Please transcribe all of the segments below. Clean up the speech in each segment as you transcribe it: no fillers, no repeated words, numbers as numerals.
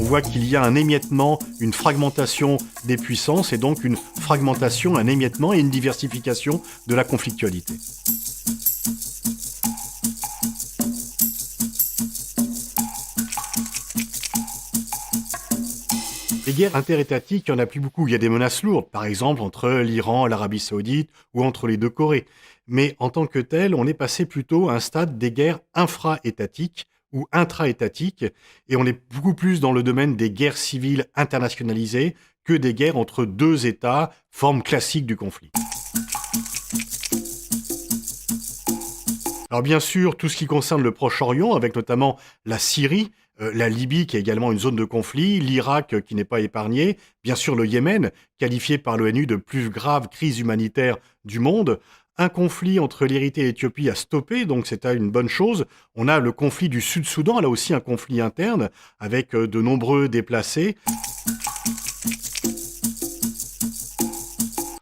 voit qu'il y a un émiettement, une fragmentation des puissances et donc une fragmentation, un émiettement et une diversification de la conflictualité. Les guerres interétatiques, il n'y en a plus beaucoup. Il y a des menaces lourdes, par exemple entre l'Iran et l'Arabie Saoudite ou entre les deux Corées. Mais en tant que tel, on est passé plutôt à un stade des guerres infra-étatiques ou intra-étatiques, et on est beaucoup plus dans le domaine des guerres civiles internationalisées que des guerres entre deux États, forme classique du conflit. Alors bien sûr, tout ce qui concerne le Proche-Orient, avec notamment la Syrie, la Libye qui est également une zone de conflit, l'Irak qui n'est pas épargné, bien sûr le Yémen, qualifié par l'ONU de plus grave crise humanitaire du monde. Un conflit entre l'Érythrée et l'Éthiopie a stoppé, donc c'était une bonne chose. On a le conflit du Sud-Soudan, là aussi un conflit interne, avec de nombreux déplacés.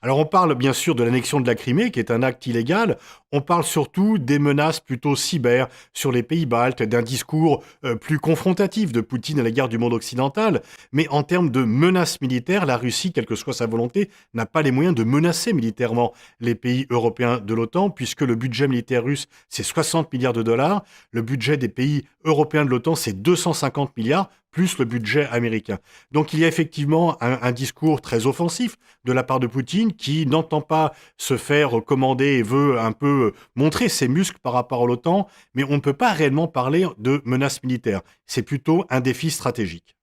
Alors on parle bien sûr de l'annexion de la Crimée, qui est un acte illégal. On parle surtout des menaces plutôt cyber sur les pays baltes, d'un discours plus confrontatif de Poutine à l'égard du monde occidental. Mais en termes de menaces militaires, la Russie, quelle que soit sa volonté, n'a pas les moyens de menacer militairement les pays européens de l'OTAN, puisque le budget militaire russe, c'est 60 milliards de dollars. Le budget des pays européens de l'OTAN, c'est 250 milliards, plus le budget américain. Donc il y a effectivement un discours très offensif de la part de Poutine qui n'entend pas se faire commander et veut un peu montrer ses muscles par rapport à l'OTAN, mais on ne peut pas réellement parler de menace militaire. C'est plutôt un défi stratégique.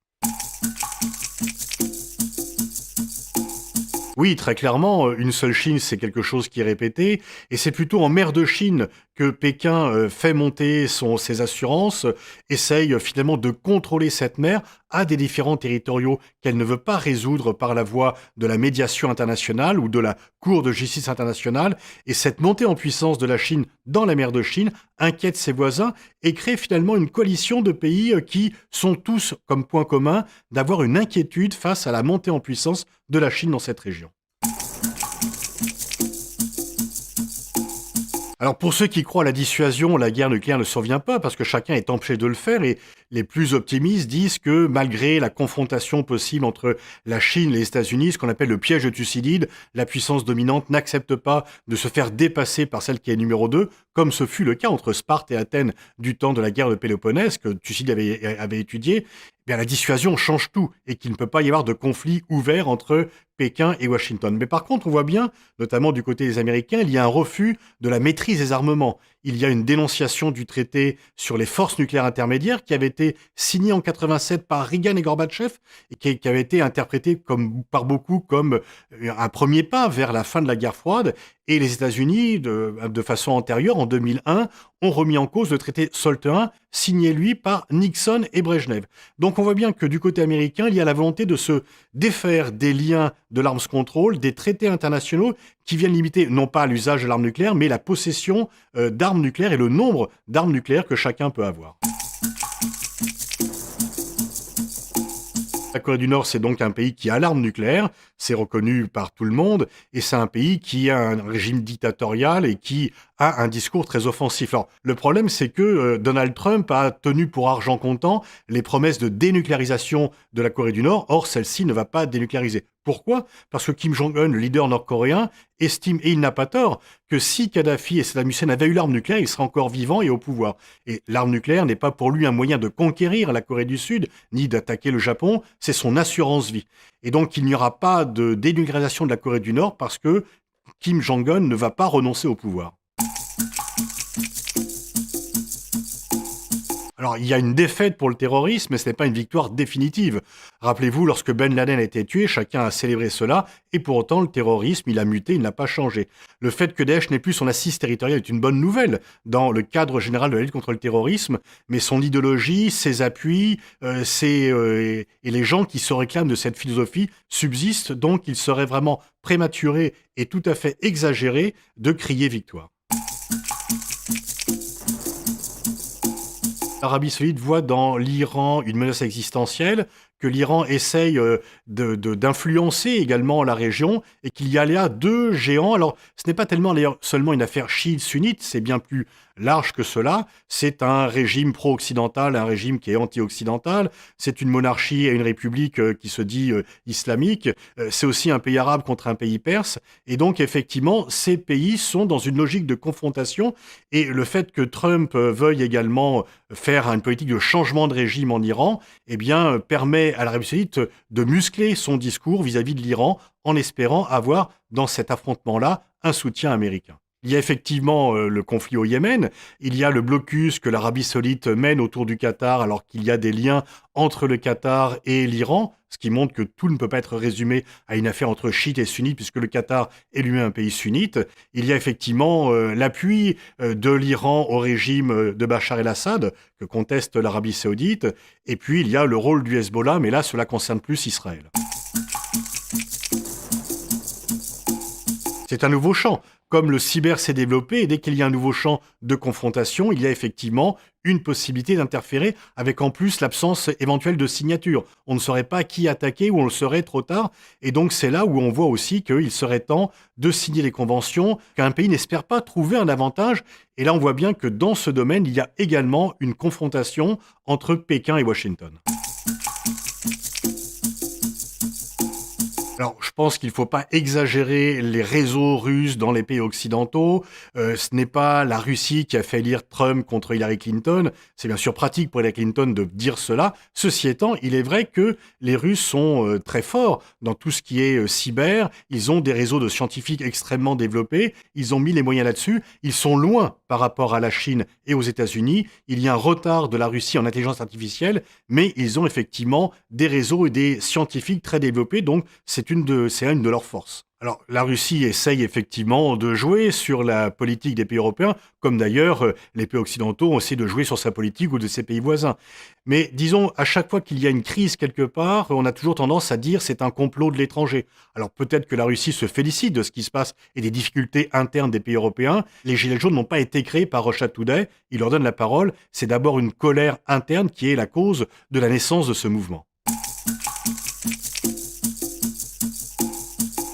Oui, très clairement, une seule Chine, c'est quelque chose qui est répété, et c'est plutôt en mer de Chine que Pékin fait monter ses assurances, essaye finalement de contrôler cette mer à des différends territoriaux qu'elle ne veut pas résoudre par la voie de la médiation internationale ou de la Cour de justice internationale, et cette montée en puissance de la Chine dans la mer de Chine inquiète ses voisins et crée finalement une coalition de pays qui sont tous comme point commun d'avoir une inquiétude face à la montée en puissance de la Chine dans cette région. Alors pour ceux qui croient à la dissuasion, la guerre nucléaire ne survient pas parce que chacun est empêché de le faire et les plus optimistes disent que malgré la confrontation possible entre la Chine et les États-Unis, ce qu'on appelle le piège de Thucydide, la puissance dominante n'accepte pas de se faire dépasser par celle qui est numéro 2, comme ce fut le cas entre Sparte et Athènes du temps de la guerre de Péloponnèse que Thucydide avait étudié. Eh bien, la dissuasion change tout et qu'il ne peut pas y avoir de conflit ouvert entre Pékin et Washington. Mais par contre, on voit bien, notamment du côté des Américains, il y a un refus de la maîtrise des armements. Il y a une dénonciation du traité sur les forces nucléaires intermédiaires qui avait été signé en 87 par Reagan et Gorbatchev et qui avait été interprété par beaucoup comme un premier pas vers la fin de la guerre froide. Et les États-Unis, de façon antérieure, en 2001, ont remis en cause le traité SALT I, signé lui par Nixon et Brejnev. Donc on voit bien que du côté américain, il y a la volonté de se défaire des liens de l'arms control, des traités internationaux qui viennent limiter non pas l'usage de l'arme nucléaire, mais la possession d'armes nucléaires et le nombre d'armes nucléaires que chacun peut avoir. La Corée du Nord, c'est donc un pays qui a l'arme nucléaire, c'est reconnu par tout le monde, et c'est un pays qui a un régime dictatorial et qui a un discours très offensif. Alors, le problème, c'est que Donald Trump a tenu pour argent comptant les promesses de dénucléarisation de la Corée du Nord, or celle-ci ne va pas dénucléariser. Pourquoi ? Parce que Kim Jong-un, le leader nord-coréen, estime, et il n'a pas tort, que si Kadhafi et Saddam Hussein avaient eu l'arme nucléaire, il serait encore vivant et au pouvoir. Et l'arme nucléaire n'est pas pour lui un moyen de conquérir la Corée du Sud, ni d'attaquer le Japon, c'est son assurance-vie. Et donc il n'y aura pas de dénucléarisation de la Corée du Nord parce que Kim Jong-un ne va pas renoncer au pouvoir. Alors, il y a une défaite pour le terrorisme, mais ce n'est pas une victoire définitive. Rappelez-vous, lorsque Ben Laden a été tué, chacun a célébré cela, et pour autant, le terrorisme, il a muté, il n'a pas changé. Le fait que Daesh n'ait plus son assise territoriale est une bonne nouvelle dans le cadre général de la lutte contre le terrorisme, mais son idéologie, ses appuis, et les gens qui se réclament de cette philosophie subsistent, donc il serait vraiment prématuré et tout à fait exagéré de crier victoire. L'Arabie Saoudite voit dans l'Iran une menace existentielle, que l'Iran essaye d'influencer également la région et qu'il y a là deux géants. Alors, ce n'est pas tellement d'ailleurs seulement une affaire chiite-sunnite, c'est bien plus large que cela. C'est un régime pro-occidental, un régime qui est anti-occidental. C'est une monarchie et une république qui se dit islamique. C'est aussi un pays arabe contre un pays perse. Et donc, effectivement, ces pays sont dans une logique de confrontation. Et le fait que Trump veuille également faire une politique de changement de régime en Iran, eh bien, permet à l'Arabie saoudite de muscler son discours vis-à-vis de l'Iran en espérant avoir, dans cet affrontement-là, un soutien américain. Il y a effectivement le conflit au Yémen, il y a le blocus que l'Arabie saoudite mène autour du Qatar alors qu'il y a des liens entre le Qatar et l'Iran, ce qui montre que tout ne peut pas être résumé à une affaire entre chiites et sunnites puisque le Qatar est lui-même un pays sunnite. Il y a effectivement l'appui de l'Iran au régime de Bachar el-Assad que conteste l'Arabie saoudite et puis il y a le rôle du Hezbollah, mais là cela concerne plus Israël. C'est un nouveau champ. Comme le cyber s'est développé, et dès qu'il y a un nouveau champ de confrontation, il y a effectivement une possibilité d'interférer avec en plus l'absence éventuelle de signature. On ne saurait pas qui attaquer ou on le saurait trop tard. Et donc c'est là où on voit aussi qu'il serait temps de signer les conventions, qu'un pays n'espère pas trouver un avantage. Et là on voit bien que dans ce domaine, il y a également une confrontation entre Pékin et Washington. Alors, je pense qu'il ne faut pas exagérer les réseaux russes dans les pays occidentaux. Ce n'est pas la Russie qui a fait élire Trump contre Hillary Clinton. C'est bien sûr pratique pour Hillary Clinton de dire cela. Ceci étant, il est vrai que les Russes sont très forts dans tout ce qui est cyber. Ils ont des réseaux de scientifiques extrêmement développés. Ils ont mis les moyens là-dessus. Ils sont loin par rapport à la Chine et aux États-Unis. Il y a un retard de la Russie en intelligence artificielle, mais ils ont effectivement des réseaux et des scientifiques très développés. Donc, c'est une de leurs forces. Alors, la Russie essaye effectivement de jouer sur la politique des pays européens, comme d'ailleurs les pays occidentaux ont essayé de jouer sur sa politique ou de ses pays voisins. Mais disons, à chaque fois qu'il y a une crise quelque part, on a toujours tendance à dire c'est un complot de l'étranger. Alors peut-être que la Russie se félicite de ce qui se passe et des difficultés internes des pays européens. Les Gilets jaunes n'ont pas été créés par Russia Today, ils leur donnent la parole. C'est d'abord une colère interne qui est la cause de la naissance de ce mouvement.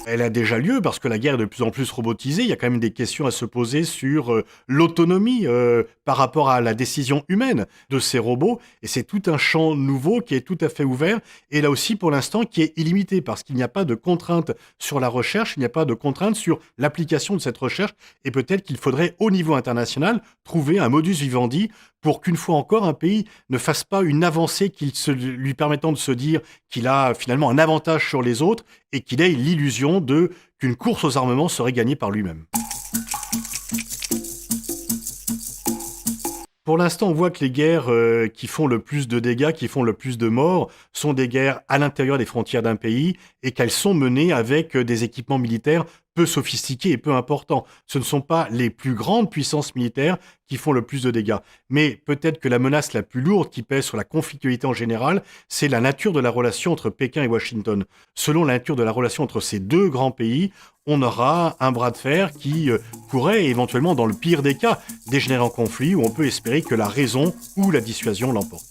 Elle a déjà lieu parce que la guerre est de plus en plus robotisée. Il y a quand même des questions à se poser sur l'autonomie par rapport à la décision humaine de ces robots. Et c'est tout un champ nouveau qui est tout à fait ouvert. Et là aussi, pour l'instant, qui est illimité parce qu'il n'y a pas de contrainte sur la recherche, il n'y a pas de contrainte sur l'application de cette recherche. Et peut-être qu'il faudrait, au niveau international, trouver un modus vivendi pour qu'une fois encore, un pays ne fasse pas une avancée lui permettant de se dire qu'il a finalement un avantage sur les autres et qu'il ait l'illusion qu'une course aux armements serait gagnée par lui-même. Pour l'instant, on voit que les guerres qui font le plus de dégâts, qui font le plus de morts, sont des guerres à l'intérieur des frontières d'un pays et qu'elles sont menées avec des équipements militaires peu sophistiqués et peu importants. Ce ne sont pas les plus grandes puissances militaires qui font le plus de dégâts. Mais peut-être que la menace la plus lourde qui pèse sur la conflictualité en général, c'est la nature de la relation entre Pékin et Washington. Selon la nature de la relation entre ces deux grands pays, on aura un bras de fer qui pourrait éventuellement, dans le pire des cas, dégénérer en conflit où on peut espérer que la raison ou la dissuasion l'emporte.